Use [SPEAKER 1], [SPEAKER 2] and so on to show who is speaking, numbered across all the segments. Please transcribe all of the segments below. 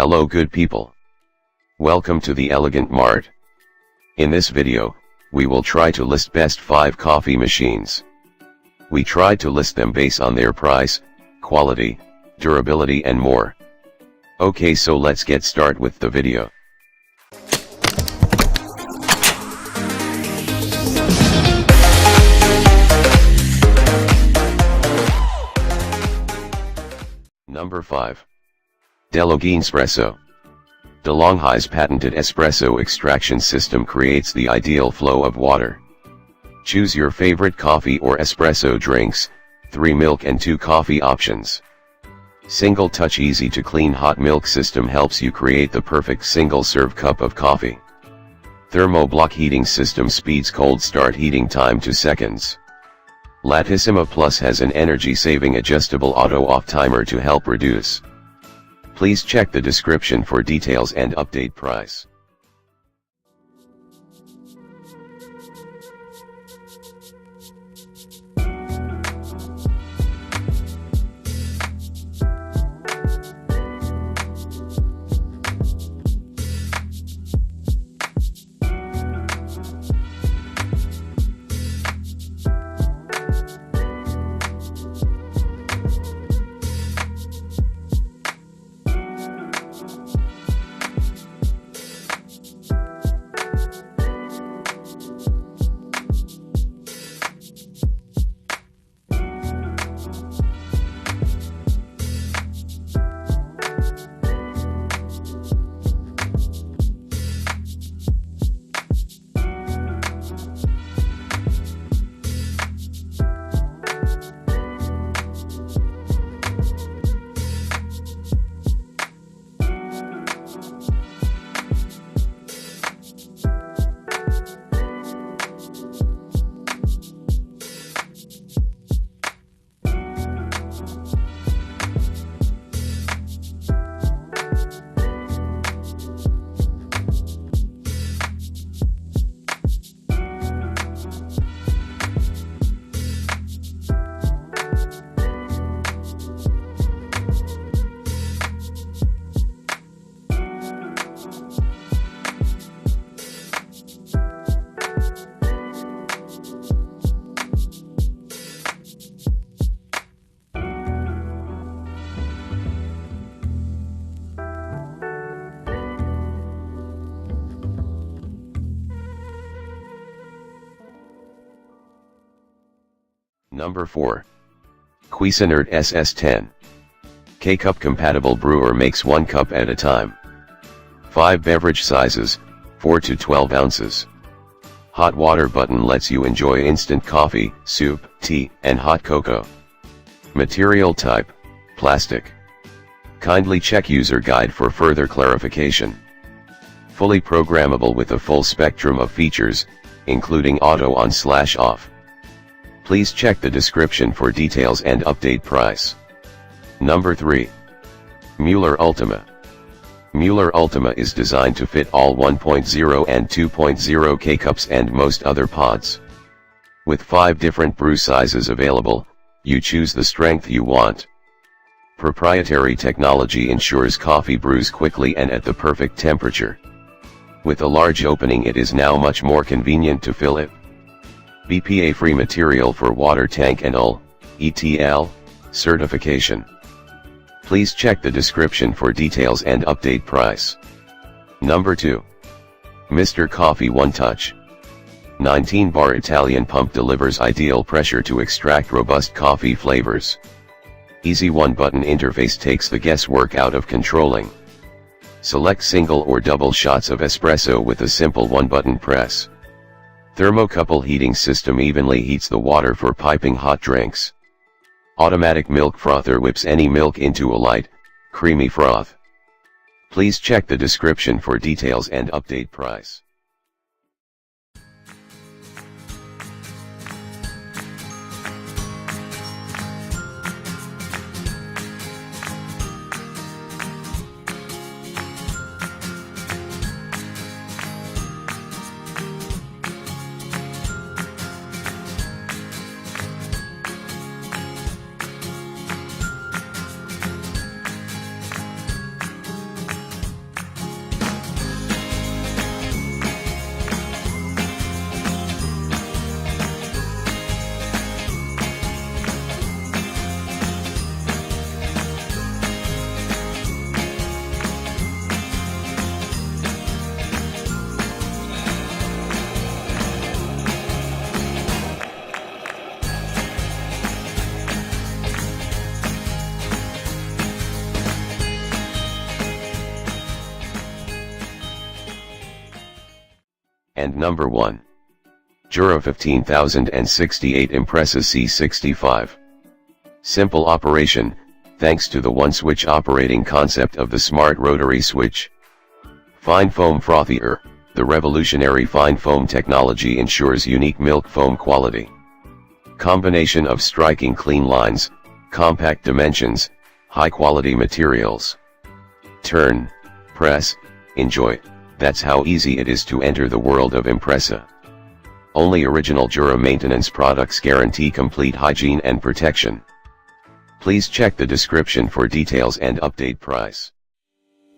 [SPEAKER 1] Hello good people. Welcome to the Elegant Mart. In this video, we will try to list best 5 coffee machines. We tried to list them based on their price, quality, durability and more. Okay, so let's get start with the video. Number 5. DeLonghi'Espresso. DeLonghi's patented espresso extraction system creates the ideal flow of water. Choose your favorite coffee or espresso drinks, 3 milk and 2 coffee options. Single touch easy to clean hot milk system helps you create the perfect single serve cup of coffee. Thermo block heating system speeds cold start heating time to seconds. Latissima Plus has an energy saving adjustable auto off timer to help reduce. Please check the description for details and update price. Number 4. Cuisinart SS10. K-Cup compatible brewer makes 1 cup at a time. 5 beverage sizes, 4 to 12 ounces. Hot water button lets you enjoy instant coffee, soup, tea, and hot cocoa. Material type, plastic. Kindly check user guide for further clarification. Fully programmable with a full spectrum of features, including auto on/off. Please check the description for details and update price. Number 3. Mueller Ultima. Mueller Ultima is designed to fit all 1.0 and 2.0 K-Cups and most other pods. With 5 different brew sizes available, you choose the strength you want. Proprietary technology ensures coffee brews quickly and at the perfect temperature. With a large opening, it is now much more convenient to fill it. BPA-free material for water tank and UL, ETL, certification. Please check the description for details and update price. Number 2. Mr. Coffee One Touch. 19-bar Italian pump delivers ideal pressure to extract robust coffee flavors. Easy one-button interface takes the guesswork out of controlling. Select single or double shots of espresso with a simple one-button press. Thermocouple heating system evenly heats the water for piping hot drinks. Automatic milk frother whips any milk into a light, creamy froth. Please check the description for details and update price. and number 1. Jura 15068 Impressa C65. Simple operation, thanks to the one-switch operating concept of the smart rotary switch. Fine foam frothier, the revolutionary fine foam technology ensures unique milk foam quality. Combination of striking clean lines, compact dimensions, high-quality materials. Turn, press, enjoy, that's how easy it is to enter the world of Impressa. Only original Jura maintenance products guarantee complete hygiene and protection. Please check the description for details and update price.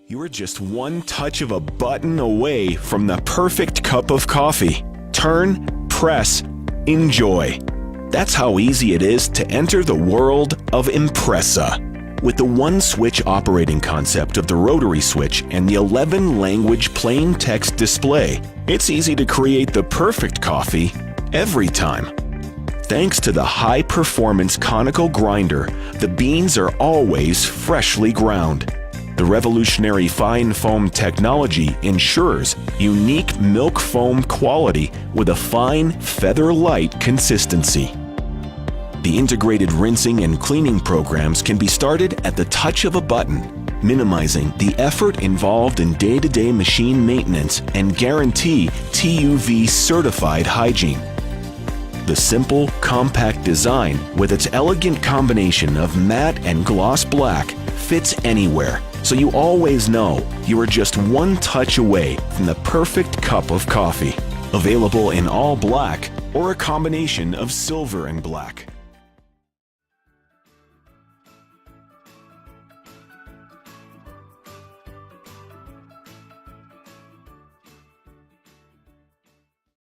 [SPEAKER 2] You are just one touch of a button away from the perfect cup of coffee. Turn, press, enjoy. That's how easy it is to enter the world of Impressa. With the one-switch operating concept of the rotary switch and the 11-language plain text display, it's easy to create the perfect coffee every time. Thanks to the high-performance conical grinder, the beans are always freshly ground. The revolutionary fine foam technology ensures unique milk foam quality with a fine, feather-light consistency. The integrated rinsing and cleaning programs can be started at the touch of a button, minimizing the effort involved in day-to-day machine maintenance and guarantee TUV certified hygiene. The simple, compact design with its elegant combination of matte and gloss black fits anywhere, so you always know you are just one touch away from the perfect cup of coffee. Available in all black or a combination of silver and black.